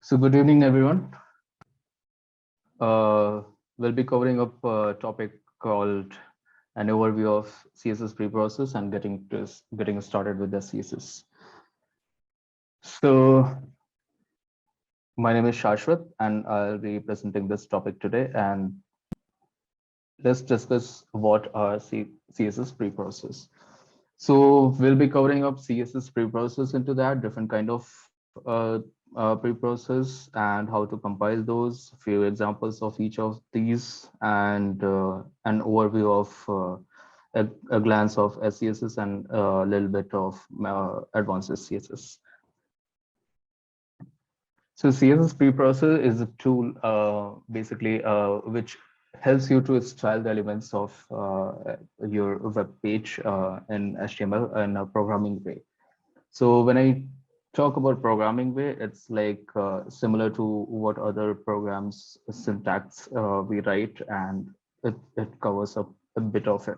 So good evening, everyone. Uh, we'll be covering up a topic called an overview of CSS preprocess and getting started with the CSS. So my name is Shashwat, and I'll be presenting this topic today. And let's discuss what are CSS preprocess. So we'll be covering up CSS preprocess into that, different kind of preprocess and how to compile those, few examples of each of these, and an overview of a glance of SCSS and a little bit of advanced SCSS. So CSS preprocessor is a tool basically which helps you to style the elements of your web page in HTML in a programming way. So when I talk about programming way, it's like similar to what other programs syntax we write, and it covers up a bit of it.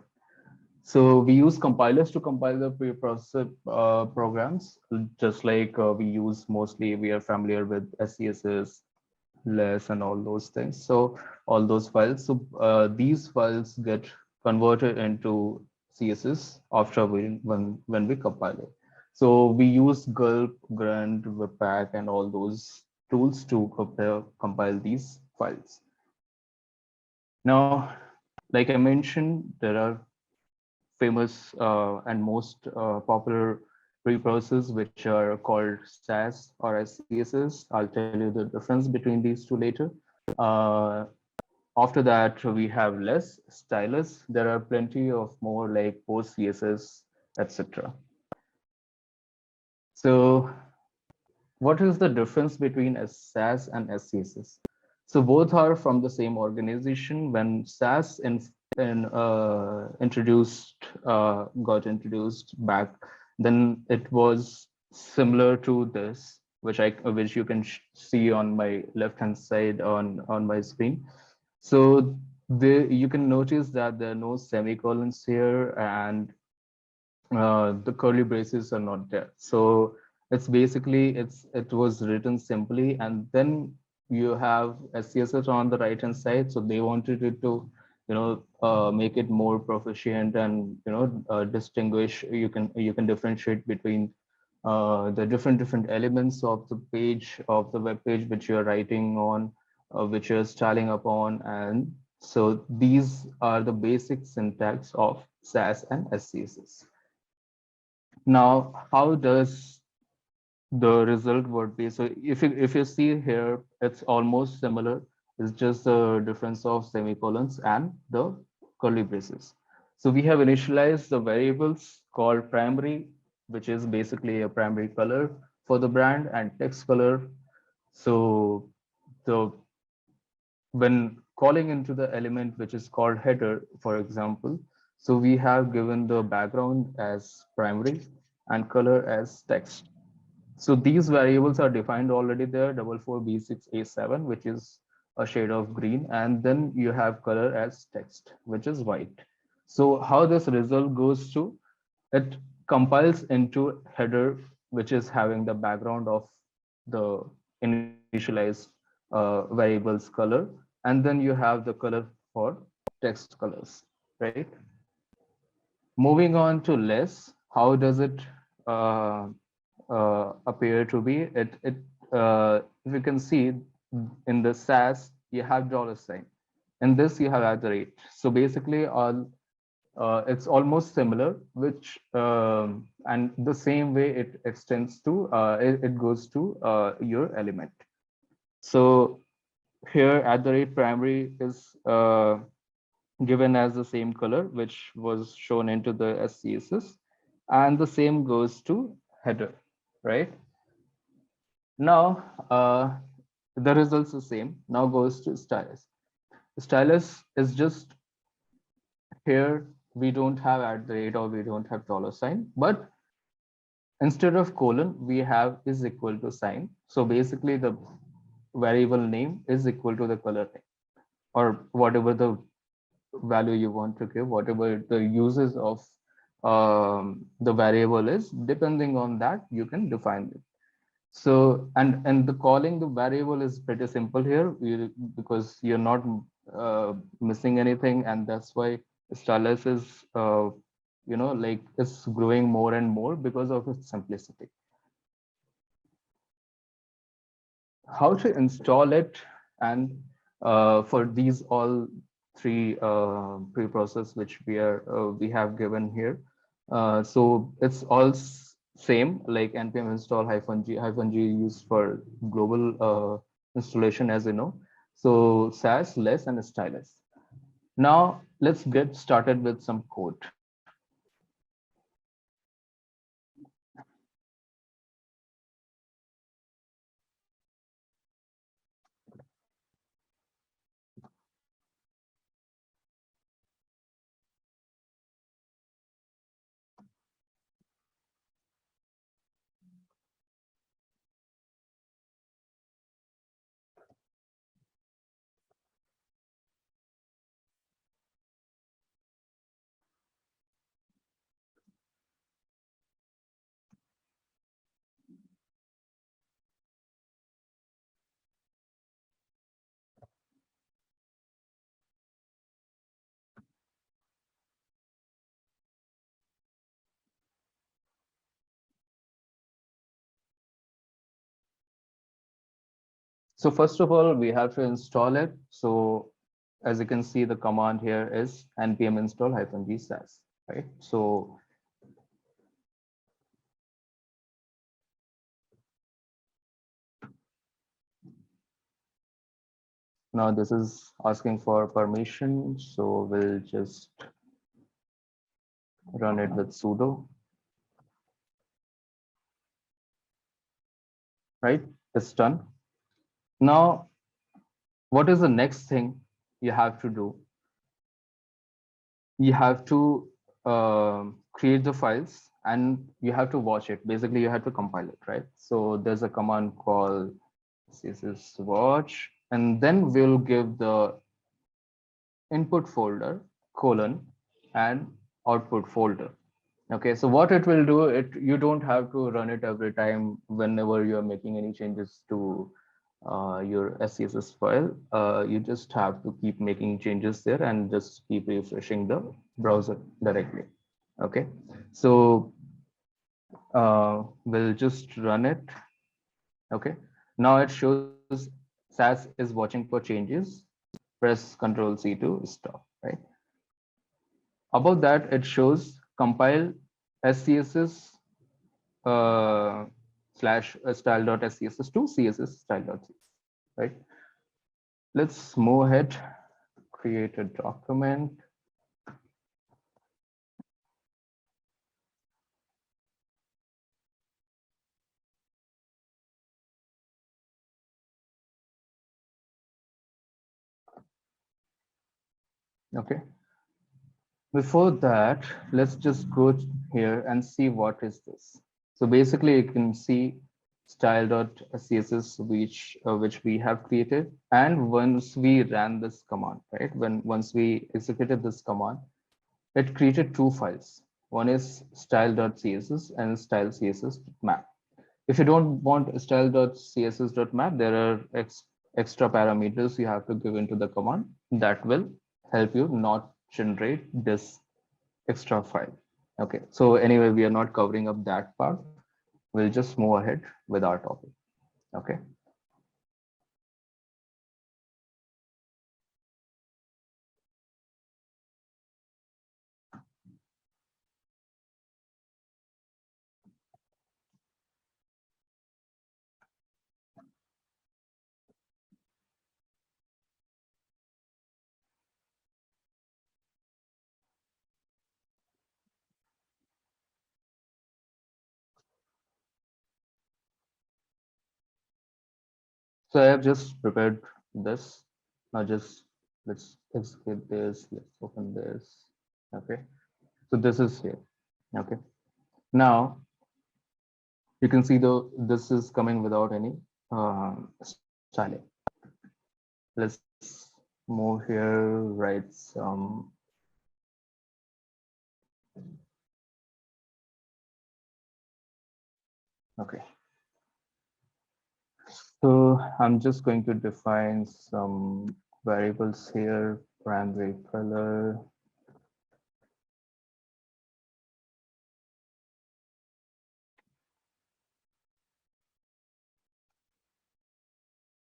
So we use compilers to compile the preprocessor programs, just like we are familiar with SCSS, less, and all those things. So all those files. So these files get converted into CSS after when we compile it. So we use gulp, grunt, webpack, and all those tools to compile these files. Now, like I mentioned, there are famous and most popular preprocessors which are called SAS or SCSS. I'll tell you the difference between these two later. Uh, After that, we have less stylus. There are plenty of more like post CSS, etc. So what is the difference between a SAS and SCSS? So both are from the same organization. When SAS got introduced back, then it was similar to this, which you can see on my left hand side on my screen. So you can notice that there are no semicolons here, and the curly braces are not there. So it's basically it was written simply, and then you have SCSS on the right hand side. So they wanted it to make it more proficient and distinguish. You can differentiate between the different elements of the page of the web page which you're writing on, which you're styling upon. And so these are the basic syntax of SAS and SCSS. Now, how does the result would be? So if you see here, it's almost similar. It's just the difference of semicolons and the curly braces. So we have initialized the variables called primary, which is basically a primary color for the brand, and text color. So the when calling into the element which is called header, for example, so we have given the background as primary and color as text. So these variables are defined already there, 44B6A7, which is a shade of green, and then you have color as text, which is white. So how this result goes to, it compiles into header, which is having the background of the initialized variables color, and then you have the color for text colors, right? Moving on to less, how does it uh, appear to be? If you can see in the SAS, you have dollar sign. In this, you have at the rate. So basically, it's almost similar, which and the same way it extends to it goes to your element. So here at the rate primary is given as the same color, which was shown into the SCSS, and the same goes to header, right? Now, the results the same. Now goes to stylus. Stylus is just here. We don't have at the rate or we don't have dollar sign, but instead of colon, we have is equal to sign. So basically, the variable name is equal to the color name, or whatever the value you want to give, whatever the uses of the variable is, depending on that, you can define it. So and the calling the variable is pretty simple here, because you're not missing anything, and that's why stylus is like it's growing more and more because of its simplicity. How to install it, and for these all three preprocess which we have given here, so it's all same, like npm install -g used for global installation, as you know. So sass, less, and stylus. Now let's get started with some code. So first of all, we have to install it. So as you can see, the command here is npm install -g sass, right? So now this is asking for permission. So we'll just run it with sudo, right? It's done. Now, what is the next thing you have to do? You have to create the files and you have to watch it. Basically, you have to compile it, right? So there's a command called css watch, and then we'll give the input folder colon and output folder. Okay, so what it will do, you don't have to run it every time whenever you're making any changes to your SCSS file. You just have to keep making changes there and just keep refreshing the browser directly. Okay, so we'll just run it. Okay, now it shows SAS is watching for changes. Press Control C to stop, right? Above that, it shows compile SCSS slash style.scss to css style.css, right? Let's move ahead, create a document. Okay, before that, let's just go here and see what is this. So basically you can see style.css which we have created, and once we ran this command, right, once we executed this command, it created two files. One is style.css and style.css.map. If you don't want style.css.map, there are extra parameters you have to give into the command that will help you not generate this extra file. Okay, so anyway, we are not covering up that part. We'll just move ahead with our topic. Okay. So I have just prepared this. Now just let's execute this. Let's open this. Okay. So this is here. Okay. Now you can see this is coming without any styling. Let's move here, write some. Okay. So I'm just going to define some variables here, primary color.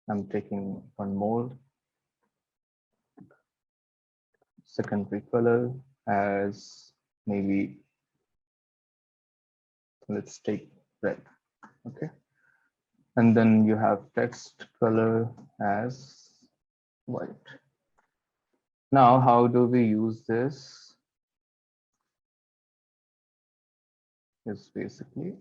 I'm taking one more, secondary color as maybe, let's take red, okay? And then you have text color as white. Now, how do we use this? Is basically,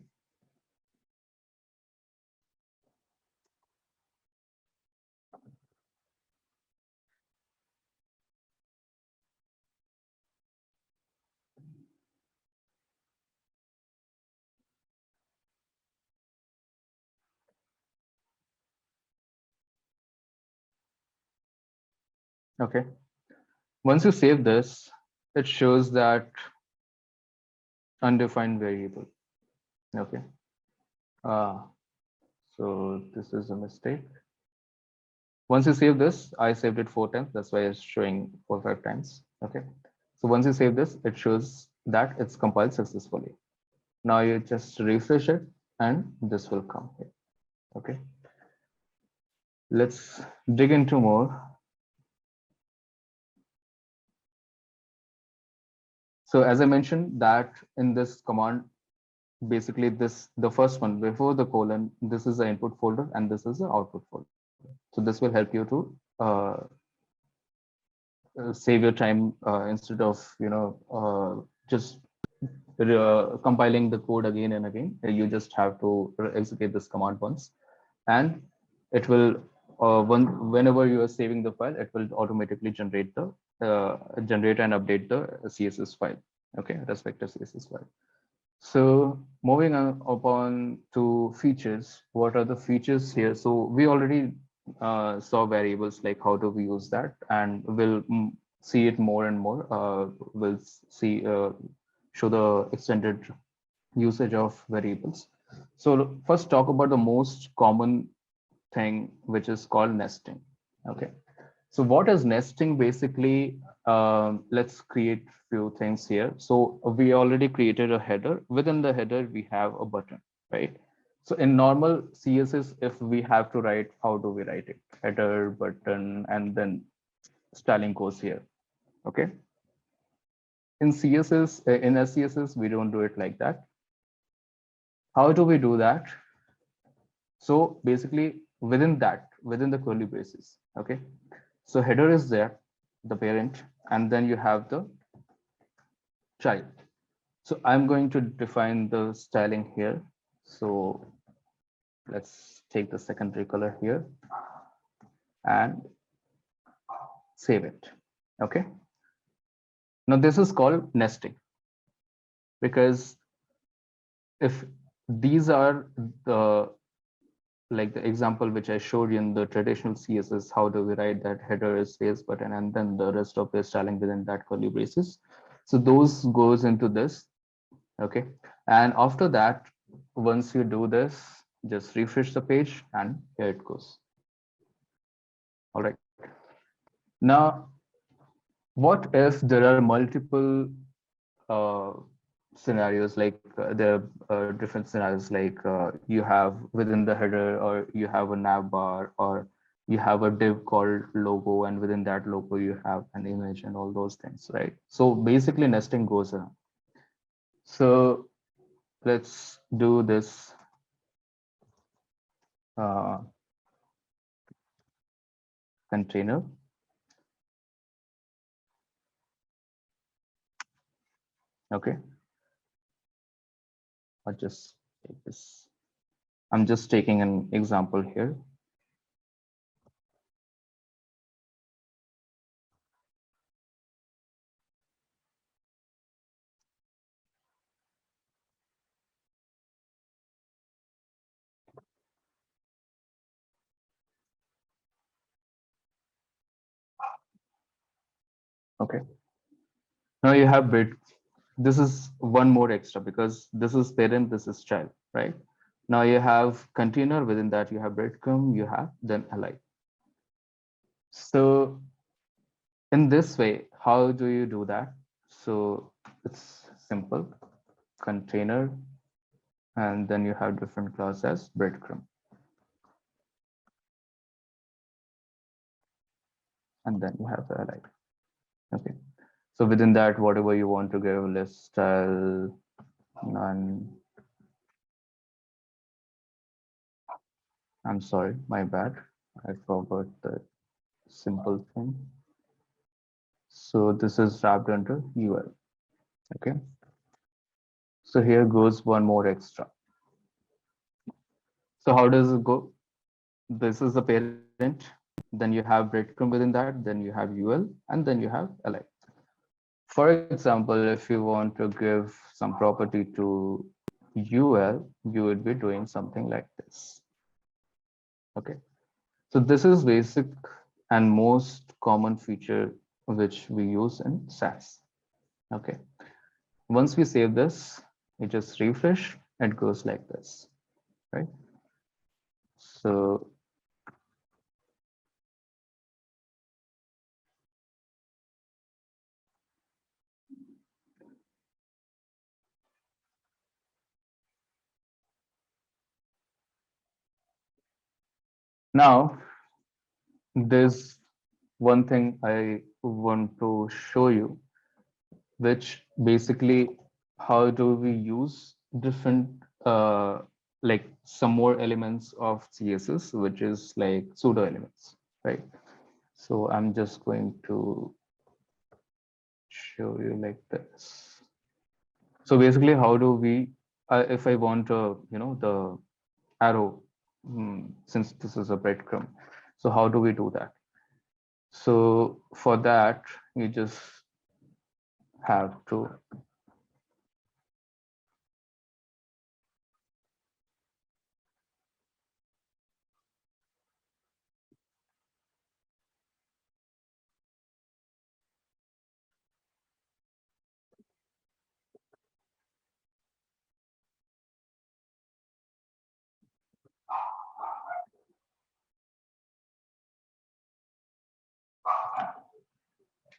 okay. Once you save this, it shows that undefined variable, okay? Uh, so this is a mistake. Once you save this, I saved it 4 times. That's why it's showing 4 or 5 times. Okay. So once you save this, it shows that it's compiled successfully. Now you just refresh it and this will come here. Okay. Let's dig into more. So as I mentioned that in this command, basically the first one before the colon, this is the input folder and this is the output folder. So this will help you to save your time instead of just compiling the code again and again. You just have to execute this command once, and it will whenever you are saving the file, it will automatically generate and update the CSS file. Okay, respective CSS file. So moving on upon to features, what are the features here? So we already saw variables, like how do we use that, and we'll see it more and more. We'll see show the extended usage of variables. So first talk about the most common thing, which is called nesting. Okay. So what is nesting basically? Let's create few things here. So we already created a header. Within the header, we have a button, right? So in normal CSS, if we have to write, how do we write it? Header, button, and then styling goes here. Okay. In CSS, in SCSS, we don't do it like that. How do we do that? So basically within the curly braces, okay? So header is there, the parent, and then you have the child. So I'm going to define the styling here. So let's take the secondary color here and save it. Okay. Now this is called nesting, because if these are the like the example which I showed you in the traditional CSS, how do we write that header is space button and then the rest of the styling within that curly braces. So those goes into this. Okay. And after that, once you do this, just refresh the page and here it goes. All right. Now, what if there are multiple uh, scenarios, like there are different scenarios, like you have within the header, or you have a nav bar, or you have a div called logo, and within that logo you have an image and all those things, right? So basically nesting goes around. So let's do this uh, container. Okay, I'll just take this. I'm just taking an example here. Okay, now you have bit. This is one more extra because this is parent, this is child, right? Now you have container, within that you have breadcrumb, you have then ally. So in this way, how do you do that? So it's simple, container, and then you have different classes, breadcrumb, and then you have the ally. Okay. So within that, whatever you want to give, list style, none. I'm sorry, my bad. I forgot the simple thing. So this is wrapped under UL. Okay. So here goes one more extra. So how does it go? This is the parent. Then you have breadcrumb within that. Then you have UL, and then you have li. For example, if you want to give some property to UL, you would be doing something like this. Okay. So this is basic and most common feature which we use in SAS. Okay. Once we save this, we just refresh, it goes like this, right? So now there's one thing I want to show you, which basically how do we use different like some more elements of CSS, which is like pseudo elements, right? So I'm just going to show you like this. So basically, how do we, if I want the arrow, since this is a breadcrumb, so how do we do that? So for that, you just have to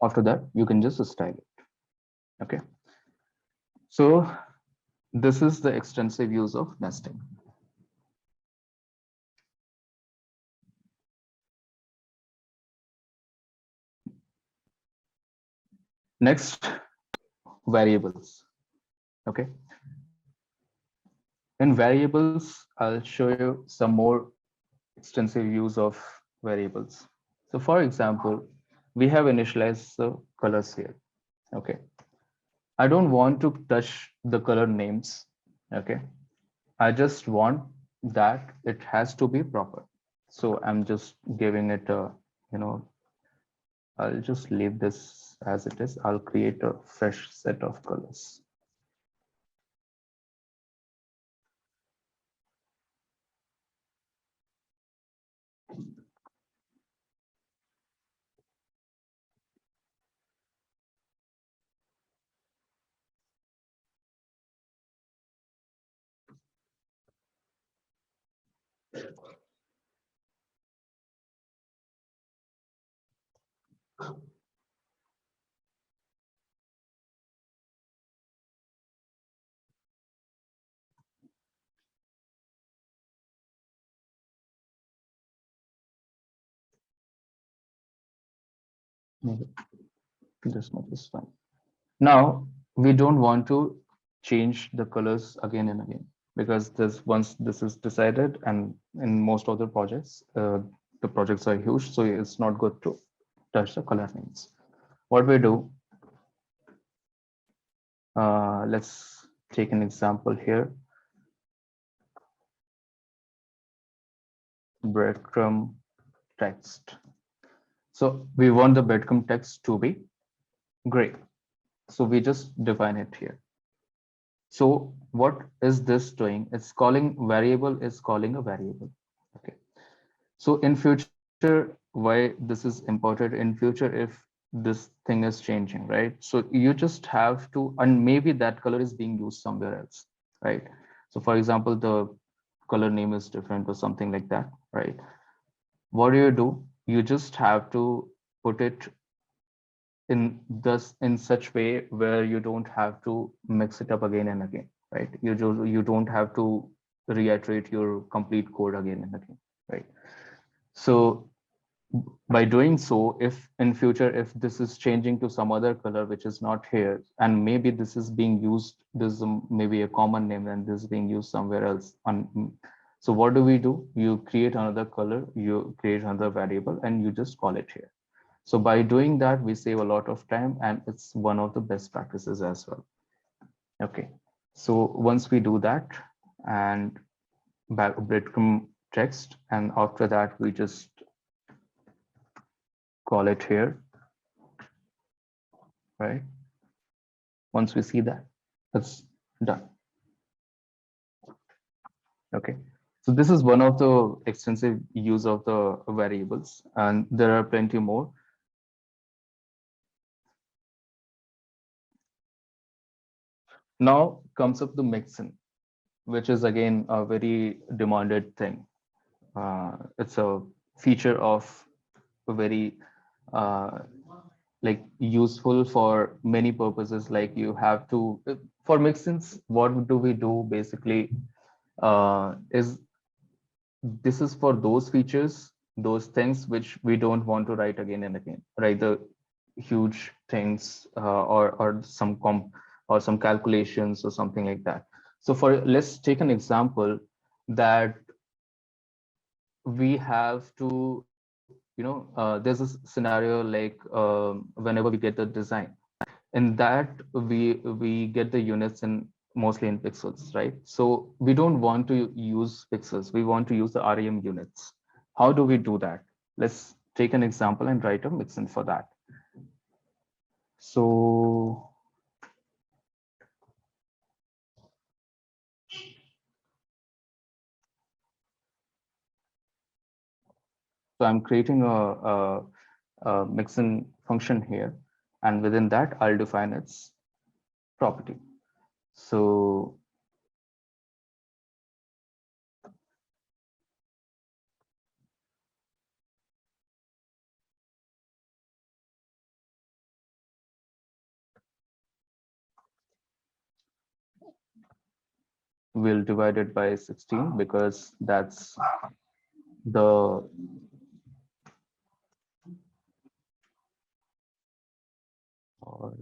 after that you can just style it. Okay, so this is the extensive use of nesting. Next, variables. Okay, in variables I'll show you some more extensive use of variables. So for example, we have initialized the colors here. Okay, I don't want to touch the color names. Okay, I just want that it has to be proper. So I'm just giving it a, you know, I'll just leave this as it is. I'll create a fresh set of colors. Maybe this much is fine. Now we don't want to change the colors again and again, because this once this is decided, and in most other projects, the projects are huge, so it's not good to touch the color names. What we do, let's take an example here. Breadcrumb text. So we want the breadcrumb text to be gray. So we just define it here. So what is this doing? It's calling variable is calling a variable. Okay. So in future, why this is important in future if this thing is changing, right? So you just have to, and maybe that color is being used somewhere else, right? So for example, the color name is different or something like that, right? What do? You just have to put it in such way where you don't have to mix it up again and again, right? You don't have to reiterate your complete code again and again, right? So by doing so, if in future, if this is changing to some other color which is not here, and maybe this is being used, this is maybe a common name and this is being used somewhere else on, so what do? You create another color, you create another variable, and you just call it here. So by doing that, we save a lot of time, and it's one of the best practices as well. Okay, so once we do that, and back breadcrumb text, and after that we just call it here, right? Once we see that, it's done. Okay, so this is one of the extensive use of the variables, and there are plenty more. Now comes up the mixin, which is again a very demanded thing. It's a feature of a very uh, like useful for many purposes. Like you have to, for mixins, what do we do basically? Is this is for those features, those things which we don't want to write again and again, right? The huge things, or some calculations or something like that. So for, let's take an example that we have to, there's a scenario like, whenever we get the design, in that we get the units in mostly in pixels, right? So we don't want to use pixels, we want to use the rem units. How do we do that? Let's take an example and write a mixin for that. So I'm creating a mixin function here, and within that I'll define its property. So we'll divide it by 16 because that's the or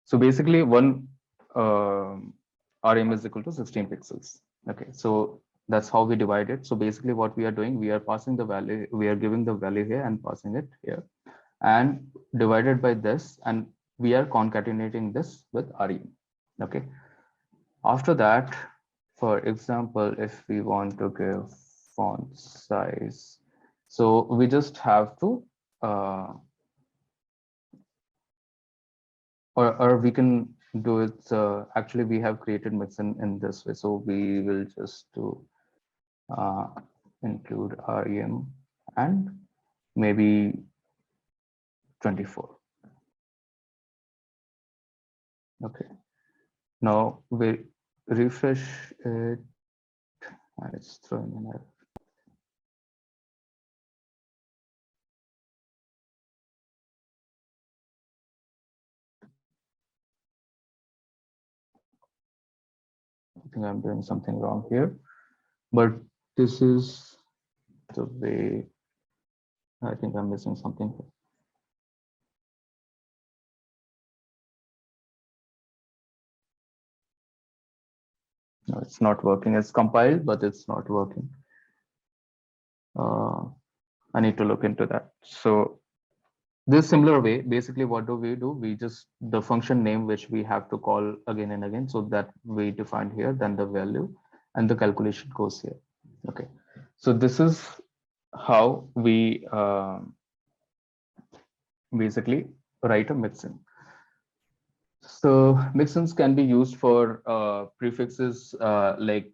so basically one rem is equal to 16 pixels. Okay, so that's how we divide it. So basically what we are doing, we are passing the value, we are giving the value here and passing it here, and divided by this, and we are concatenating this with rem. Okay, after that, for example, if we want to give font size, so we just have to or we can do it, actually we have created mixin in this way, so we will just do include rem and maybe 24. Okay, now we refresh it and it's throwing an error. I think I'm doing something wrong here, but this is the way. I think I'm missing something here. No, it's not working. It's compiled, but it's not working. I need to look into that. So this similar way, basically what do? We just, the function name which we have to call again and again, so that we defined here, then the value and the calculation goes here. Okay, so this is how we basically write a mixin. So mixins can be used for prefixes like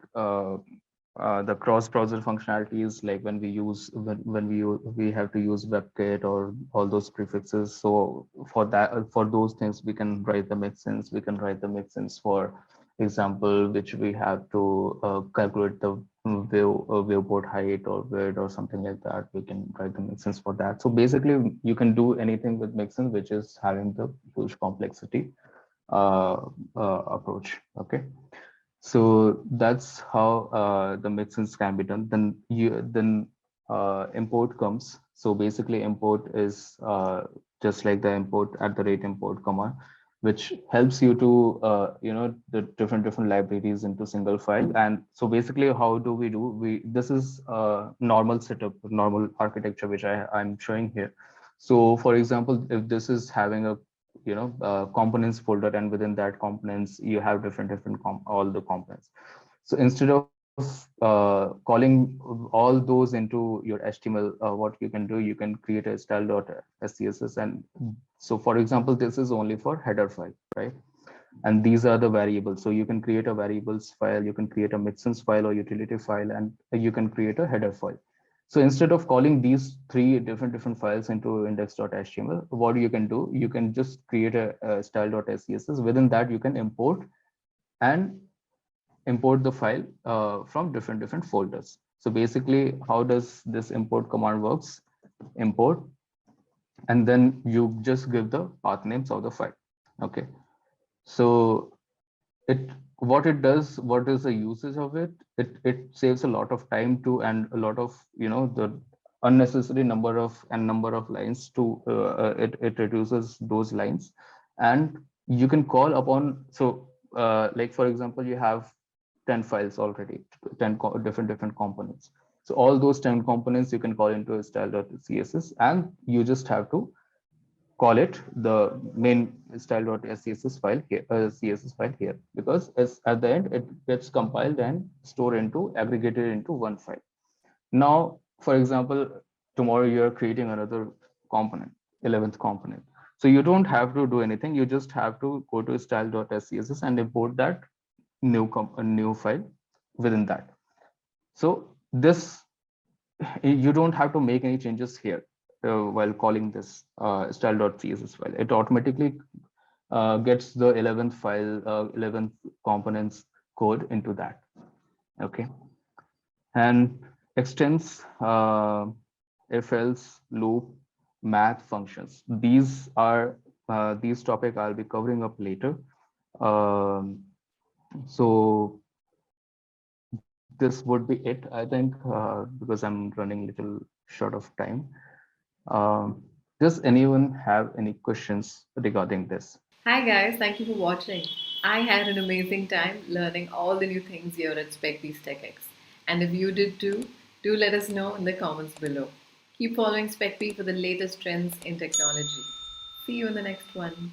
The cross-browser functionalities, like when we use we have to use WebKit or all those prefixes. So for that, for those things, we can write the mixins. We can write the mixins for example, which we have to calculate the viewport height or width or something like that. We can write the mixins for that. So basically, you can do anything with mixins, which is having the huge complexity uh, approach. Okay. So that's how the mixins can be done. Then import comes. So basically, import is just like the import at the rate import command, which helps you to the different libraries into single file. And so basically, how do we do? We This is a normal setup, normal architecture, which I'm showing here. So for example, if this is having a components folder, and within that components you have different all the components. So instead of calling all those into your HTML, what you can do, you can create a style.scss. And so for example, this is only for header file, right? And these are the variables. So you can create a variables file, you can create a mixins file or utility file, and you can create a header file. So instead of calling these three different files into index.html, what you can do, you can just create a style.scss. Within that, you can and import the file from different folders. So basically, how does this import command works? Import, and then you just give the path names of the file. Okay. So it what it does, what is the usage of it? It saves a lot of time to, and a lot of the unnecessary number of lines to it reduces those lines. And you can call upon, so like for example, you have 10 files already, different components. So all those 10 components you can call into a style.css, and you just have to call it the main style.css file here, css file here, because as at the end it gets compiled and stored into, aggregated into one file. Now, for example, tomorrow you're creating another component, 11th component. So you don't have to do anything. You just have to go to style.scss and import that a new file within that. So this, you don't have to make any changes here while calling this style.css file. It automatically gets the 11th file, 11th components code into that. Okay. And extends if else, loop, math functions. These topic I'll be covering up later. So this would be it, I think, because I'm running a little short of time. Does anyone have any questions regarding this? Hi guys, thank you for watching. I had an amazing time learning all the new things here at SpecBeast TechX. And if you did too, do let us know in the comments below. Keep following SpecB for the latest trends in technology. See you in the next one.